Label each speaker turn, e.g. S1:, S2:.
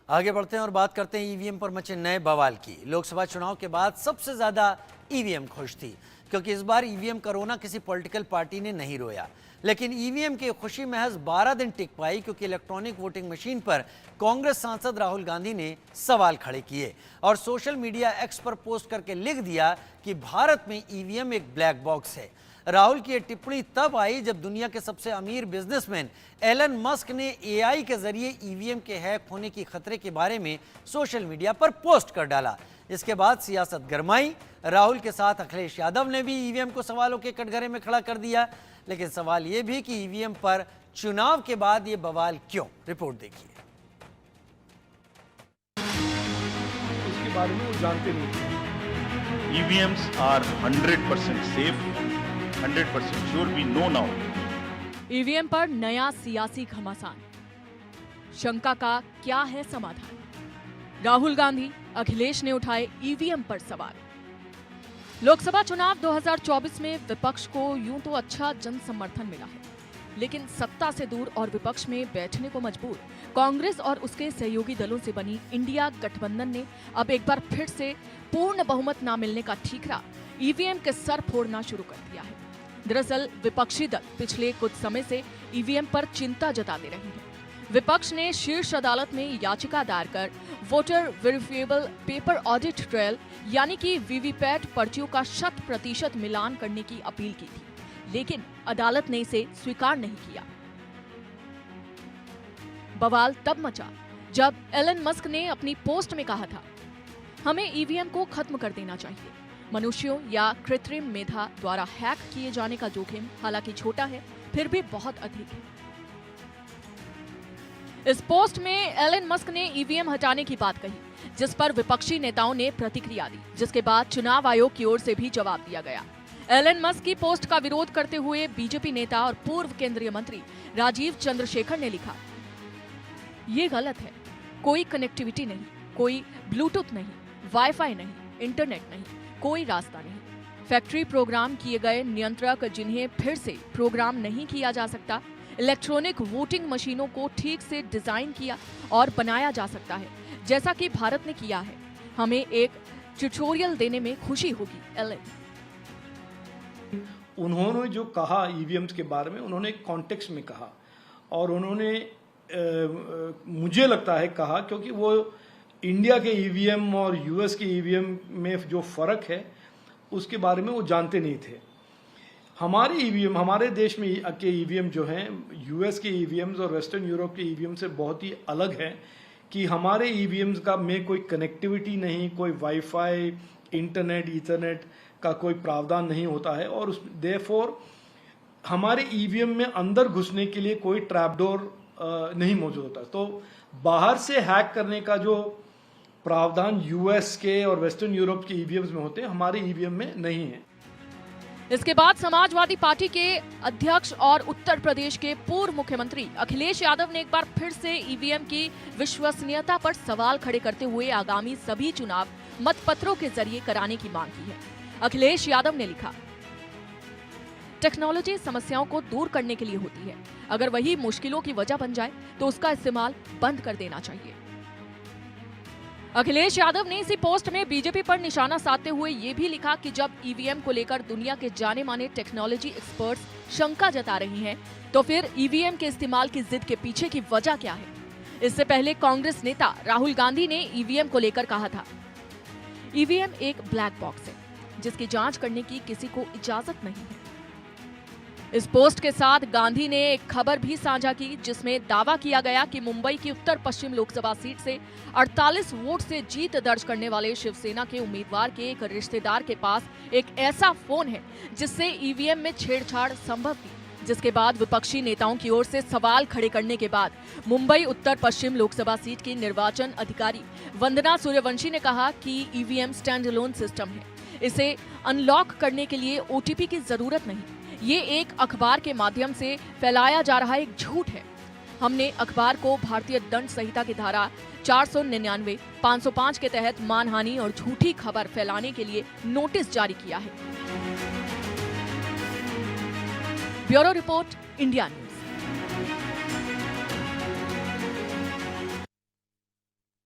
S1: आगे बढ़ते हैं और बात करते हैं ईवीएम पर मचे नए बवाल की। लोकसभा चुनाव के बाद सबसे ज्यादा ईवीएम खुश थी, क्योंकि इस बार ईवीएम का रोना किसी पॉलिटिकल पार्टी ने नहीं रोया। लेकिन ईवीएम की खुशी महज 12 दिन टिक पाई, क्योंकि इलेक्ट्रॉनिक वोटिंग मशीन पर कांग्रेस सांसद राहुल गांधी ने सवाल खड़े किए और सोशल मीडिया एक्स पर पोस्ट करके लिख दिया कि भारत में ईवीएम एक ब्लैक बॉक्स है। राहुल की यह टिप्पणी तब आई जब दुनिया के सबसे अमीर बिजनेसमैन एलन मस्क ने एआई के जरिए ईवीएम के हैक होने की खतरे के बारे में सोशल मीडिया पर पोस्ट कर डाला। इसके बाद सियासत गरमाई। राहुल के साथ अखिलेश यादव ने भी ईवीएम को सवालों के कटघरे में खड़ा कर दिया। लेकिन सवाल यह भी कि ईवीएम पर चुनाव के बाद ये बवाल क्यों? रिपोर्ट देखिए।
S2: इसके बारे में वो जानते नहीं।
S3: EVMs are 100% safe, 100% sure. We know now.
S4: EVM पर नया सियासी घमासान। शंका का क्या है समाधान? राहुल गांधी, अखिलेश ने उठाए ईवीएम पर सवाल। लोकसभा चुनाव 2024 में विपक्ष को यूं तो अच्छा जन समर्थन मिला है, लेकिन सत्ता से दूर और विपक्ष में बैठने को मजबूर कांग्रेस और उसके सहयोगी दलों से बनी इंडिया गठबंधन ने अब एक बार फिर से पूर्ण बहुमत न मिलने का ठीकरा ईवीएम के सर फोड़ना शुरू कर दिया है। दरअसल विपक्षी दल पिछले कुछ समय से ईवीएम पर चिंता जताते रहे हैं। विपक्ष ने शीर्ष अदालत में याचिका दायर कर voter verifiable paper audit trial यानी कि वीवीपैट पर्चियों का 100% मिलान करने की अपील की थी, लेकिन अदालत ने इसे स्वीकार नहीं किया। बवाल तब मचा जब एलन मस्क ने अपनी पोस्ट में कहा था, हमें ईवीएम को खत्म कर देना चाहिए। मनुष्यों या कृत्रिम मेधा द्वारा हैक किए जाने का जोखिम हालांकि छोटा है, फिर भी बहुत अधिक है। इस पोस्ट में एलन मस्क ने ईवीएम हटाने की बात कही, जिस पर विपक्षी नेताओं ने प्रतिक्रिया दी, जिसके बाद चुनाव आयोग की ओर से भी जवाब दिया गया। एलन मस्क की पोस्ट का विरोध करते हुए बीजेपी नेता और पूर्व केंद्रीय मंत्री राजीव चंद्रशेखर ने लिखा, ये गलत है। कोई कनेक्टिविटी नहीं, कोई ब्लूटूथ नहीं, वाईफाई नहीं, इंटरनेट नहीं, कोई रास्ता नहीं। फैक्ट्री प्रोग्राम किए गए नियंत्रक जिन्हें फिर से प्रोग्राम नहीं किया जा सकता, इलेक्ट्रॉनिक वोटिंग मशीनों को ठीक से डिजाइन किया और बनाया जा सकता है, जैसा कि भारत ने किया है। हमें एक ट्यूटोरियल देने में खुशी होगी। एलन
S2: उन्होंने जो कहा ईवीएम्स के बारे में, उन्होंने एक कॉन्टेक्स्ट में कहा और उन्होंने मुझे लगता है कहा क्योंकि वो इंडिया के ईवीएम और यूएस के ईवीएम में जो फर्क है उसके बारे में वो जानते नहीं थे। हमारे ईवीएम, हमारे देश में के ईवीएम जो हैं यूएस के ईवीएम्स और वेस्टर्न यूरोप के ईवीएम से बहुत ही अलग है कि हमारे ईवीएम्स का में कोई कनेक्टिविटी नहीं, कोई वाईफाई, इंटरनेट, ईथरनेट का कोई प्रावधान नहीं होता है और उस देयरफॉर हमारे ईवीएम में अंदर घुसने के लिए कोई ट्रैपडोर नहीं मौजूद होता। तो बाहर से हैक करने का जो प्रावधान यूएस के और वेस्टर्न यूरोप के ईवीएम्स में होते हैं, हमारे ईवीएम में नहीं है।
S4: इसके बाद समाजवादी पार्टी के अध्यक्ष और उत्तर प्रदेश के पूर्व मुख्यमंत्री अखिलेश यादव ने एक बार फिर से ईवीएम की विश्वसनीयता पर सवाल खड़े करते हुए आगामी सभी चुनाव मतपत्रों के जरिए कराने की मांग की है। अखिलेश यादव ने लिखा, टेक्नोलॉजी समस्याओं को दूर करने के लिए होती है। अगर वही मुश्किलों की वजह बन जाए तो उसका इस्तेमाल बंद कर देना चाहिए। अखिलेश यादव ने इसी पोस्ट में बीजेपी पर निशाना साधते हुए ये भी लिखा कि जब ईवीएम को लेकर दुनिया के जाने माने टेक्नोलॉजी एक्सपर्ट्स शंका जता रही हैं, तो फिर ईवीएम के इस्तेमाल की जिद के पीछे की वजह क्या है? इससे पहले कांग्रेस नेता राहुल गांधी ने ईवीएम को लेकर कहा था, ईवीएम एक ब्लैक बॉक्स है जिसकी जांच करने की किसी को इजाजत नहीं है। इस पोस्ट के साथ गांधी ने एक खबर भी साझा की, जिसमें दावा किया गया कि मुंबई की उत्तर पश्चिम लोकसभा सीट से 48 वोट से जीत दर्ज करने वाले शिवसेना के उम्मीदवार के एक रिश्तेदार के पास एक ऐसा फोन है जिससे ईवीएम में छेड़छाड़ संभव थी। जिसके बाद विपक्षी नेताओं की ओर से सवाल खड़े करने के बाद मुंबई उत्तर पश्चिम लोकसभा सीट की निर्वाचन अधिकारी वंदना सूर्यवंशी ने कहा कि ईवीएम स्टैंड अलोन सिस्टम है, इसे अनलॉक करने के लिए ओटीपी की जरूरत नहीं। ये एक अखबार के माध्यम से फैलाया जा रहा एक झूठ है। हमने अखबार को भारतीय दंड संहिता की धारा 499, 505 के तहत मानहानि और झूठी खबर फैलाने के लिए नोटिस जारी किया है। Bureau report, India news.